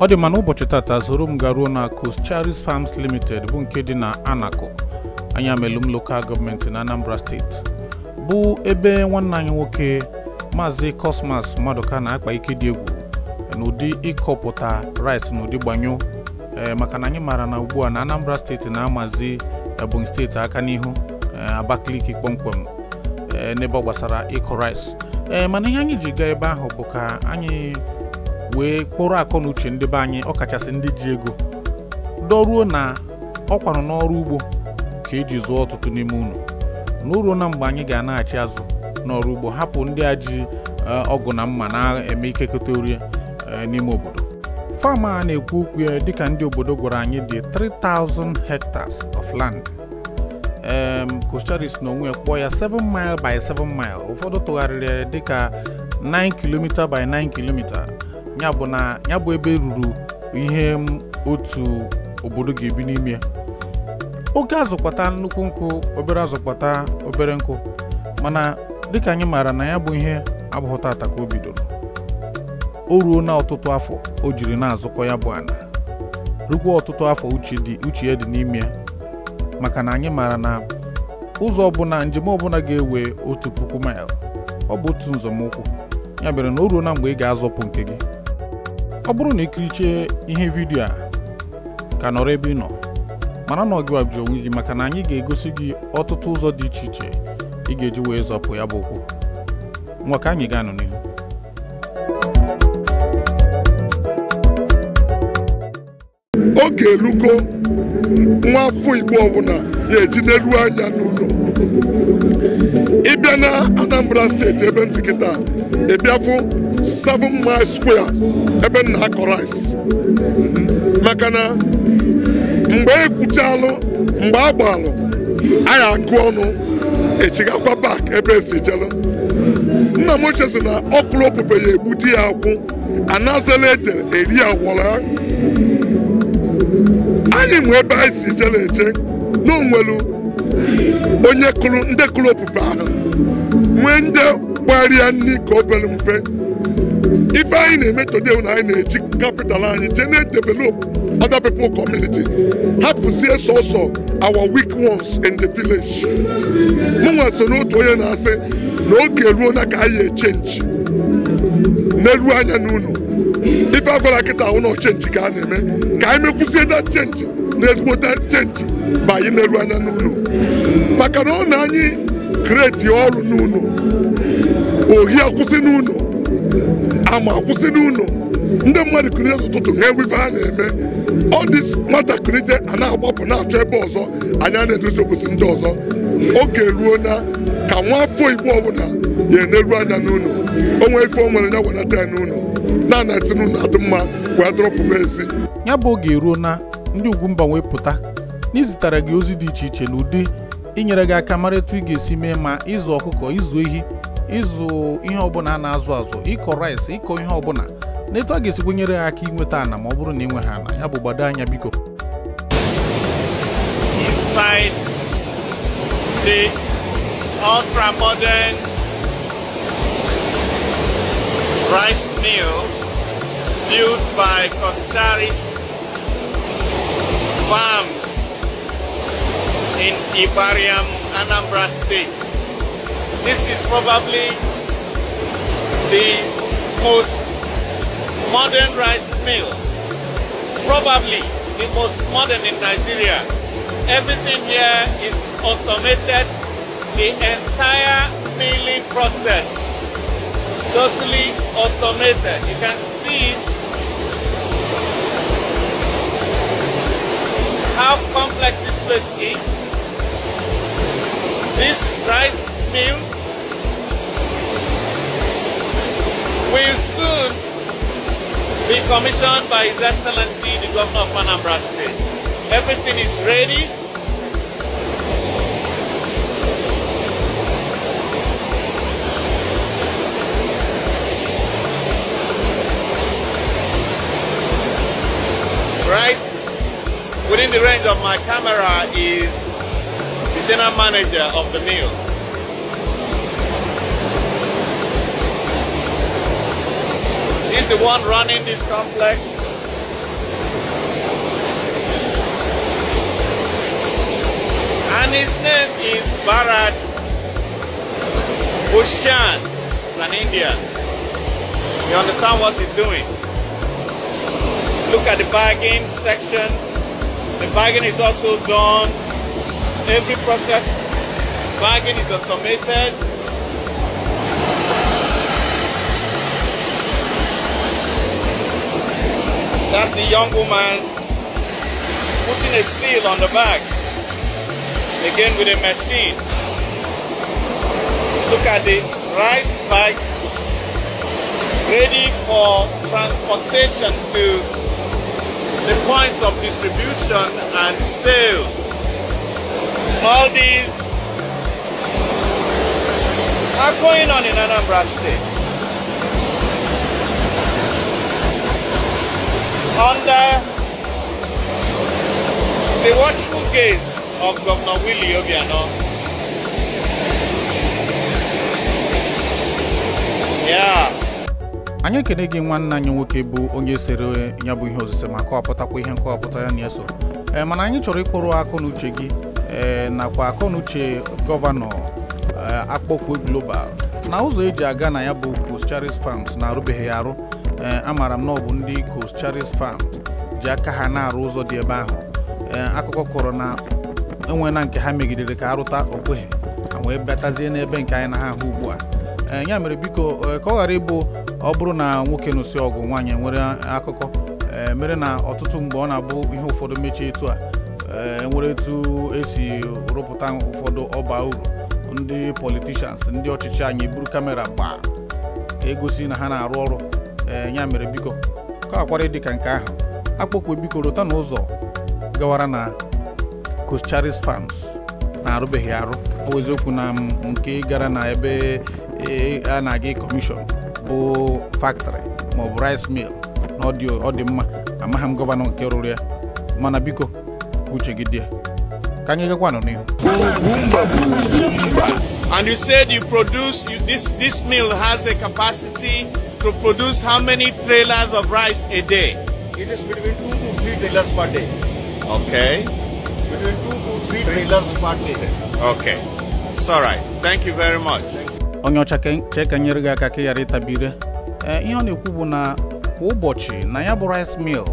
Ọ dị mana ụbọchị tata zoro m garuo na Coscharis Farms Limited bụ nke dị na Anako, Anyamelum Local Government na Anambra State, bụ ebe nwanne anyị nwoke Maazị Cosmas Maduka na-akpa ike dị egwu n'ụdị ịkọpụta rice n'ụdị gbanyo, maka na anyị mara na ugbu a na Anambra State na-amazi Ebonyi State aka n'ihu, Abakaliki kpọmkwem n'ebe gbasara ịkọ rice. Mana ihe anyị ji gaa ebe ahụ bụ ka anyị wee kpọrọ akọ na uche ndị be anyị, ọkachasị ndị ji ego doruo na ọkwanụ n'ọrụ ugbo ka eji zụọ ọtụtụ n'ime unu, n'uru na mgbe anyị ga-anaghachi azụ n'ọrụ ugbo, hapụ ndị a ji ọgụ na mma na-eme ikekọta orie n'ime obodo. Farm a na-ekwu okwu ya dịka ndị obodo gwara anyị dị 3,000 hectares of land. Coscharis na onwe kpọọ ya 7 mile by 7 mile, ụfọdụ tụgharịrị dịka 9 km by 9 km. Ya bụ ebe ruru ihe otu obodo ga-ebi n'ime ya. Oge azụkpata nnukwu nkụ, obere azụkpata obere nkụ, mana dịka anyị maara na ya bụ ihe abụghị tata ka o bidoro. O ruo na ọtụtụ afọ o jiri na-azụkọ ya bụ ana, rukwa ọtụtụ afọ uche ya dị n'ime ya, maka na anyị maara na ụzọ ọbụla, njem ọbụla ga-ewe 1,000 mile, ọ bụ otu nzọmụkwụ. Ya mere na o ruo na mgbe ị ga-azọpụ nke gị. Ọ bụrụ na ikiriche ihe vidiyo a ka nọrọ ebe ị nọ, mana na ọ gị wabji onwe gị, maka na anyị ga-egosi gị ọtụtụ ụzọ dị iche iche ị ga-eji wee zọpụ ya bụ ụkwụ. Nwa ka anyị ga-anọ n'ihu. Oge elugo nwa afọ Igbo ọbụla ya eji n'elu anya n'ụlọ. Ịbịa na Anambra State ebe m si kịta, ịbịafụ 7 mile square ebe m na-akọ rice, maka na mgbe ekwuchalụ, mgbe agbalụ anyị akụ ọnụ echigakwa bak ebe esi jelu. Nna m ochie sị na ọkụrụ opube ya egbute ya akwụ, anazela ede eri agwọrọ ya. Anyị nwe ebe anyị si jele eje n'onwelu onye kụrụ, ndị kụrụ opube ahụ nwee ndị gbarịa nri ka obere mpe. Ife anyị na-eme today na anyị na-eji capital anyị je na-develop other people community, hapụzie sọsọ our weak ones in the village. Mụnwa so n'otu onye na-asị na oge ruo na ka anyị echenji n'elu anya n'ụlọ. Ife agwara kịta ụlọ chenji ka a na-eme, ka anyị mekwuzie that chenji na ezigbote chenji ba anyị n'elu anya n'ụlọ, maka na ọ na anyị kreti ọrụ n'ụlọ, ohi akwụsị n'ụlọ, ama akwụsị n'ụlọ, ndị mmadụ kụrụ ya ụtụtụ na-enwe ife ha na-eme. All this nwatakịrị a na-agbapụ na-achọ ebe ọzọ, anyị na-edozi obosi ndị ọzọ. Oge ruo na ka nwa afọ Igbo ọbụla ya n'elu anya n'ụlọ, onwe ife o nwere ya wenata ya n'ụlọ, na-esi n'ụlọ adị mma wee dọrọpụ ezi. Ya bụ oge ruo na ndị Ugwumba wee pụta n'izitara gị ozi dị iche iche n'ụdị inyere gị aka mara etu ị ga-esi mee ma ịzụ ọkụkọ, ịzụ ehi, ịzụ ihe ọbụla a na-azụ azụ, ịkọ rice, ịkọ ihe ọbụla, na etu a ga-esikwa nyere ha aka inweta ana ma ọ bụrụ na ị nwe ha ana. Ya bụ gbado anya biko. Inside the ultra-modern rice mill built by Coscharis Farms in Ibariam, Anambra State. This is probably the most modern rice mill, probably the most modern in Nigeria. Everything here is automated, the entire milling process totally automated. You can see how complex this place is. This rice mill will soon be commissioned by His Excellency, the Governor of Anambra State. Everything is ready. Right within the range of my camera is the general manager of the mill. This is the one running this complex. And his name is Bharat Bhushan. He's an Indian. You understand what he's doing? Look at the bagging section. The bagging is also done. Every process, bagging is automated. That's the young woman putting a seal on the bags. Again with a machine. Look at the rice bags ready for transportation to the points of distribution and sale. All these are going on in Anambra State. Under the watchful gaze of Governor Willie Obiano. Yeah. Anyị ekene gị nwanne anyị nwoke bụ onye sere ya bụ ihe osise ma kọwapụtakwa ihe nkọwapụta ya na-eso. Mana anyị chọrọ ịkpụrụ akọ na uche gị nakwa akọ na uche gọvanọ akpọkwu global na ụzọ eji aga na ya bụ Coscharis Farms na-arụbeghị arụ. Amara m na ọ bụ ndị Coscharis Farms ji aka ha na-arụ ụzọ dị ebe ahụ. Akụkọ kọrọ na enwe na nke ha megidere ka arụta okweghị ha wee batazie n'ebe nke anyị na ha ahụ ugbu a. Ya mere biko ka ọ ghara ịbụ ọ bụrụ na nwoke nụsị ọgụ nwaanyị nwere akụkọ mere na ọtụtụ mgbe ọ na-abụ ihe ụfọdụ mechie etu a enwere etu esi rụpụta ụfọdụ ọba uru ndị politicians ndị ọchịchị anyị eburu kamera gbaa ka egosi na ha na-arụ ọrụ. Ya mere biko ka akwara dị ka nke ahụ akpọkwa biko rụta n'ụzọ gawara na Coscharis Farms na-arụbeghị arụ. Ọ eziokwu na nke gara na ebe a na-aga commission bụ factory ma ọ bụ rice mill na ọ dị mma amaghị m gọvanọ nke rụrụ ya mana biko uche gị dị ka anyị gakwanụ n'ihu. And you said you produce this mill has a capacity to produce how many trailers of rice a day? It is between 2 to 3 trailers per day. Okay. Between 2 to 3 trailers per day. Okay. It's all right. Thank you very much. Onye ọcha cheka nyere gị aka ka ghara ịtabire. Ihe ọ na-ekwu bụ na kwa ụbọchị na ya bụ rice mill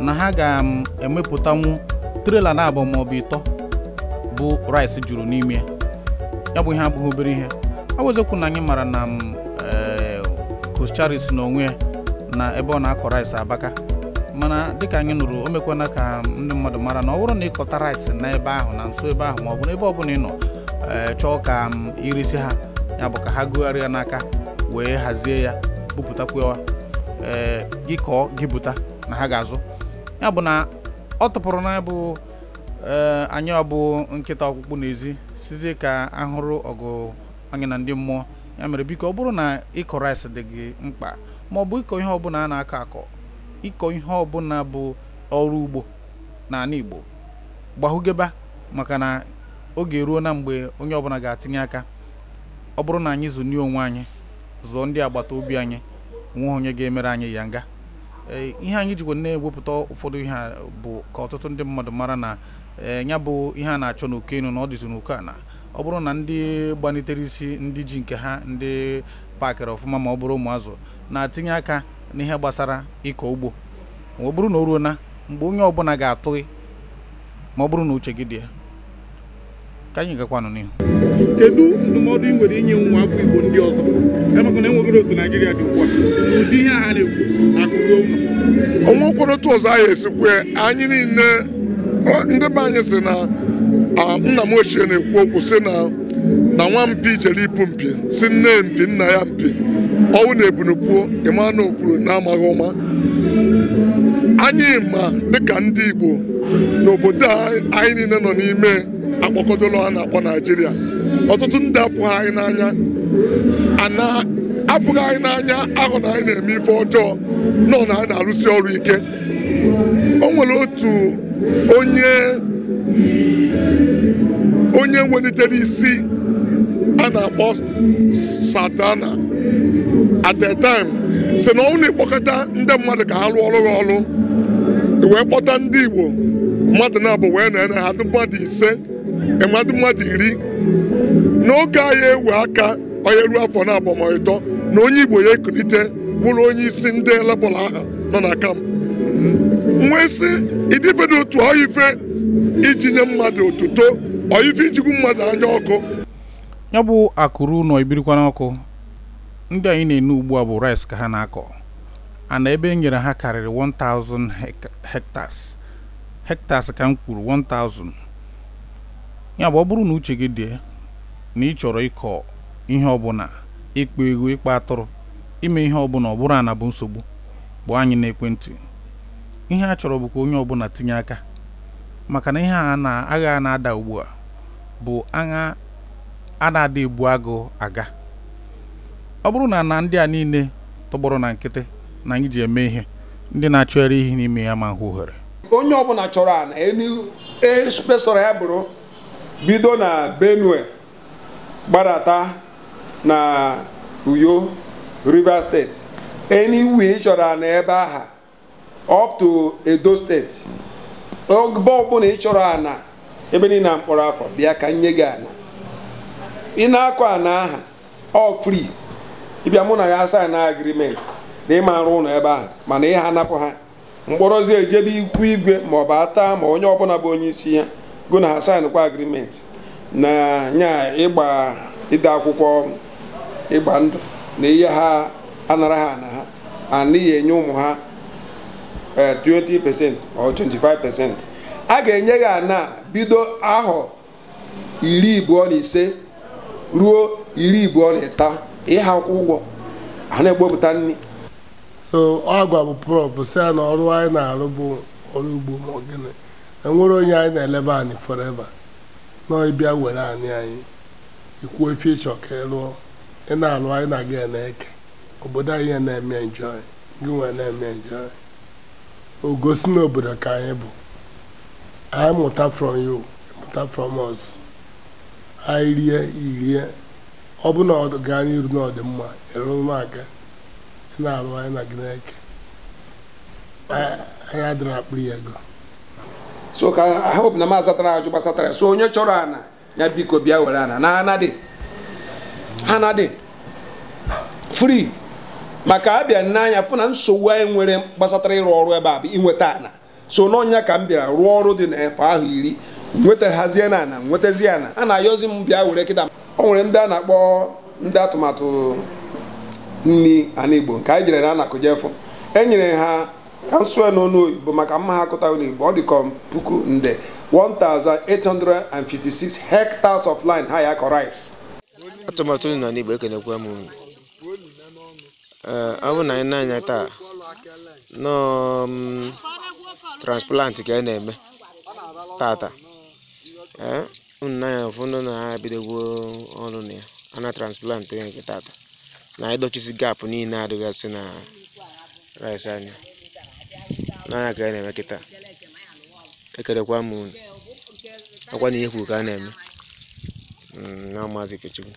na ha ga-emepụtanwu trailer na-abụ ma ọ bụ ịtọ bụ rice juru n'ime ya bụ ihe abụghị obere ihe. Ọ wezekwu na anyị mara na Coscharis n'onwe na ebe ọ na-akọ rice abaka mana dịka anyị nụrụ o mekwana ka ndị mmadụ mara na ọ bụrụ na ịkọta rice na ebe ahụ na nso ebe ahụ ma ọ bụ n'ebe ọbụla ị nọ chọọ ka iresi ha ya bụ ka ha gụgharịa n'aka wee hazie ya bupụtakwa gị kọọ gị bụta na ha ga-azụ. Ya bụ na ọ tụpụrụ na bụ anyị ọ bụ nkịta ọkpụkpụ n'ezi sizie ka ahụrụ ọgụ anyị na ndị mmụọ. Ya mere biko ọ bụrụ na ịkọ rice dị gị mkpa ma ọ bụ ịkọ ihe ọbụla a na-akọ akọ ịkọ ihe ọbụla bụ ọrụ ugbo n'ala Igbo gbahugeba maka na oge ruo na mgbe onye ọbụla ga-atinye aka. Ọ bụrụ na anyị zụnie onwe anyị zụọ ndị agbata obi anyị nwe onye ga-emere anyị ya nga. Ihe anyị jikwa na-ewepụta ụfọdụ ihe bụ ka ọtụtụ ndị mmadụ mara na ya bụ ihe a na-achọ n'okenu na ọ dịzụ n'oke ana. Ọ bụrụ na ndị gbanitere isi ndị ji nke ha ndị pakịrị ọfụma ma ọ bụrụ ụmụazụ na-atinye aka n'ihe gbasara ịkọ ugbo ọ bụrụ na o ruo na mgbe onye ọbụla ga-atụghị ma ọ bụrụ na uche gị dị ya ka anyị gakwanụ n'ihu. Kedu ndụmọdụ ị nwere inye nwa afọ Igbo ndị ọzọ maka na enweghị otu Naijiria dị ugbu a ụdị ihe ha na-ekwu akụrụ ụlọ onwekwara otu ọzọ anyị esikwe anyị niile ndị be anyị si na nna m ochie na-ekwu okwu si na nwa mpi jere ipu mpi si nne mpi nna ya mpi ọnwụ na-ebunupuo ịma na okpuru na-amaghị ụma. Anyị ma dịka ndị Igbo n'obodo anyị niile nọ n'ime akpọkọdolo a na-akpọ Naijiria ọtụtụ ndị afụghị anyị n'anya afụghị anyị n'anya ahụ na anyị na-eme ife ọjọọ nọ na anyị na-arụsi ọrụ ike. O nwere otu onye welitere isi a na-akpọ Satana at a time si na ọnwụ na-ekpọkọta ndị mmadụ ka ha rụọ ọrụ gị ọrụ wee kpọta ndị Igbo mmadụ na-abụ wee na ha dị mmadụ 5 mmadụ 10 n'oge anyị ewe aka onye ruo afọ na abụmọịtọ na onye Igbo ya ekulite bụrụ onye isi ndị lebọl ahụ nọ na kampụ nwee sị idifedo otu ọife iji nye mmadụ otuto ọife ijigwu mmadụ anya ọkụ ya bụ akụrụ ụlọ ibirikwa n'ọkụ ndị anyị na-enu ugbu a bụ rice ka ha na-akọ ana ebe nyere ha karịrị 1000 hectares ka m kwuru 1000 ya bụ ọ bụrụ na uche gị dị na ị chọrọ ịkọ ihe ọbụla ịkpa ego ịkpa atụrụ ime ihe ọbụla ọ bụrụ ana bụ nsogbu bụ anyị n'ekwentị ihe a chọrọ bụ ka onye ọbụla tinye aka maka na ihe agha na-ada ugbu a bụ agha a na-ada ebu agụ aga ọ bụrụ na ndị a niile tọgbọrọ na nkịtị na anyị ji eme ihe ndị na-achọgharị ihe n'ime ya ma hụ ohere onye ọbụla chọrọ ana espesọrọ ya bụrụ bido na Benue gbadata na Uyo Rivers State anywhere chọrọ ana ebe aha up to Edo State ogbe ọbụla ị chọrọ ana ebe niile na mkpọrọ afọ bịa ka nye gị ana ị na-akọ ana aha all free ịbịa mụ na ya sign na agreement na ịma arụ ụlọ ebe ahụ mana ihe anapụ ha mkpọrọzi ejebe ikwu igwe ma ọ bụ ata ma onye ọbụla bụ onye isi ya go na ha sign kwa agreement na nya ịgba ide akwụkwọ ịgba ndụ na ihe ha anara ha na ha anaghị enye ụmụ ha 20% or 25%. A ga-enye gị ana bido ahọ 25 ruo 23 ịha akwụ ụgwọ a na-egbopụta nri. So agwa bụ prof sị na ọrụ anyị na-arụ bụ ọrụ ugbo ma ọ gịnị enwere onye anyị na-elebe anyị forever nọ ịbịa were anyị ikwu efe ịchọ ka ị lụọ ị na-alụ anyị na gị na-eke obodo anyị na-eme enjoy gị nwere na-eme enjoy o gosi n'obodo ka anyị bụ anyị mụta from you mụta from us anyị rie irie ọ bụ na ọ gaa n'iru na ọdịmma ịrụ na-aga ị na-alụ anyị na gị na-eke anyị adịrị akpịrị ego so ka ha hope na ma zatara ajụ gbasatara so onye chọrọ ana ya biko bịa were ana na ana dị free maka abịa n'anya fụ na nsogbu anyị nwere gbasatara ịrụ ọrụ ebe a bụ inweta ana so n'ọnya ka m bịara rụọ ọrụ dị n'efe ahụ 10 nweta hazie na ana nwetazie ana a na-ayọzi m bịa were kịta o nwere ndị a na-akpọ ndị atụmatụ nri ana Igbo nke anyị jere na anakụjefu enyere ha ka nsụe n'ọnụ oyibo maka mma ha akụta n'Igbo ọ dị ka 1856 hectares of land ha ya kọ rice atụmatụ nri na Igbo ekenekwa m ọ bụ na anyị na-anya taa nọ transplant ka a na-eme tata na fụnụ na ha bidogwo ọrụ na ya a na transplant nke tata na anyị dochisi gap niile adịgasị na rice anya n'anya ka a na-eme kịta ekerekwa m akwa na ihe kwuru ka a na-eme na maazị Ikechukwu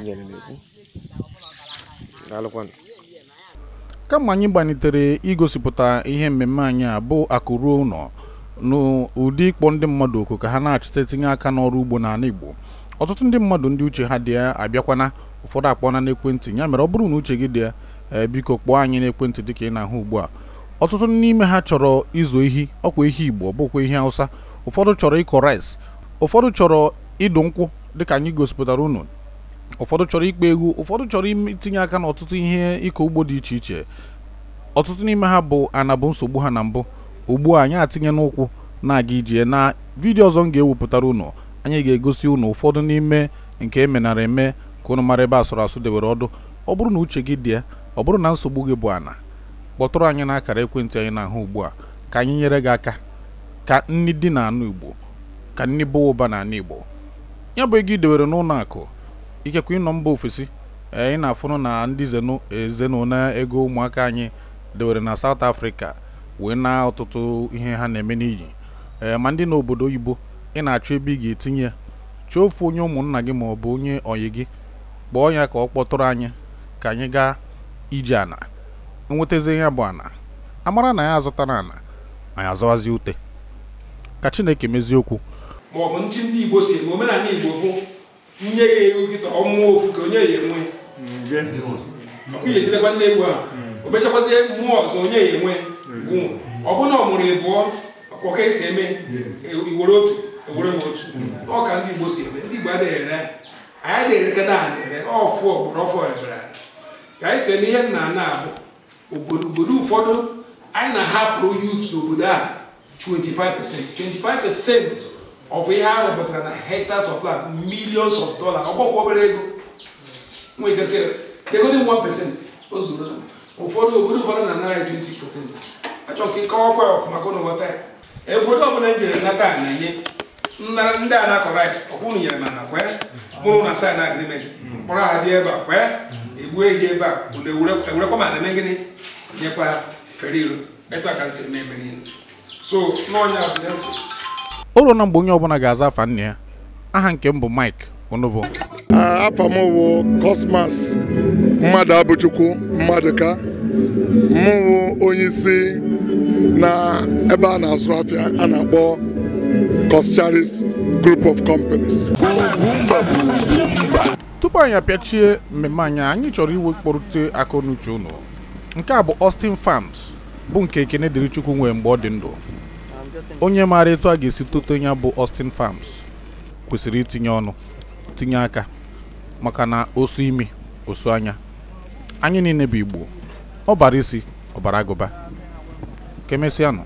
nyere na-ekwu daalụkwanụ. Kama anyị gbanitere igosipụta ihe mmemme anyị a bụ akụruo ụlọ n'ụdị ịkpọ ndị mmadụ oku ka ha na-achịta tinye aka n'ọrụ ugbo n'ala Igbo ọtụtụ ndị mmadụ ndị uche ha dị abịakwana ụfọdụ akpọna n'ekwentị ya mere ọ bụrụ na uche gị dị biko kpọọ anyị n'ekwentị dịka ị na-ahụ ugbu a ọtụtụ n'ime ha chọrọ ịzụ ehi ọkwa ehi Igbo bụkwa ehi Hausa ụfọdụ chọrọ ịkọ rice ụfọdụ chọrọ ịdụ nkwụ dịka anyị gosipụtara unu ụfọdụ chọrọ ikpe egwu ụfọdụ chọrọ itinye aka n'ọtụtụ ihe ịkọ ugbo dị iche iche ọtụtụ n'ime ha bụ ana bụ nsogbu ha na mbụ ugbu a anyị atinye n'ụkwụ na-aga ije na vidiyo ọzọ m ga-ewepụtara unu anyị ga-egosi unu ụfọdụ n'ime nke emenara eme ka unu mara ebe asụrụ asụ debere ọdụ ọ bụrụ na uche gị dị ọ bụrụ na nsogbu gị bụ ana kpọtụrụ anyị n'akara ekwentị anyị na-ahụ ugbu a ka anyị nyere gị aka ka nni dị n'anụ Igbo ka nni bụ ụba n'anụ Igbo ya bụ ego ị dewere n'ụlọ akụ ikekwe ịnọ mba ofesi ị na-afụnụ na ndị ezenu na ego ụmụaka anyị dewere na South Africa wee na ọtụtụ ihe ha na-eme n'iyi ma ndị n'obodo oyibo ị na-achọ ebe ị ga-etinye chọọ ofu onye ụmụnna gị ma ọ bụ onye oyi gị kpọọ ya ka ọ kpọtụrụ anyị ka anyị gaa ije ana nwetezi ya bụ ana amara na ya azụtara ana anyị azọwazi ute ka Chineke mezie okwu ma ọ bụ ndị Igbo si eme omenala Igbo bụ nye ya ego kịta ọmụọ ofu ka onye ya enwe ọkụ ya ejidekwa nne ewu ahụ o mechakwazie mmụọ ọzọ onye ya enwe ọ bụ na ọ mụrụ ịbụọ ọka esi eme iwere otu ewere m otu ọ ka ndị Igbo si eme ndị Igbo adịghị ere anyị adịghị erekọta ha na-ere ọfụ ọgbụrụ ọfụ ebere ka anyị si eme ihe nna ana abụ obodo ụfọdụ anyị na-ahapụrụ youth n'obodo a 25% of ihe a rụpụtara na hectares of land millions of dollars ọgbọkwa obere ego nwere ike sị egodi 1% o zuru ụfọdụ obodo ụfọdụ na-anara 20%. Achọ ka ịkọwakwa ọfụma ka ụnụ ghọta ya obodo ọbụla m jere nata a na-enye ndị a na-akọ rice ọkwụnụ nyere na nakwa mụrụ na sign agreement mkpọrọ ha bịa ebe a kwa egbuo ehi ebe a ewurekwa ma na-eme gịnị nyekwa fere iro etu aka nsi eme ebe niile so n'ọnya bụ ya nso oro na mgbe onye ọbụla ga-aza afa nne ya aha nke m bụ Mike Onovo afa m bụ Cosmas mmadụ abụchukwu Maduka mụ onye isi na ebe a na-azụ afịa a na-akpọ Coscharis group of companies. tupu anyị apịachie mmemme anyị chọrọ iwekpọrute akọnuche unu nke a bụ Austin Farms bụ nke Ekene dịrị Chukwu nwee mgbe ọ dị ndụ onye maara etu a ga-esi toto ya bụ Austin Farms kwesịrị itinye ọnụ tinye aka maka na osu imi osu anya anyị niile bụ Igbo ọ bara isi ọ bara agụba ka emesịa nụ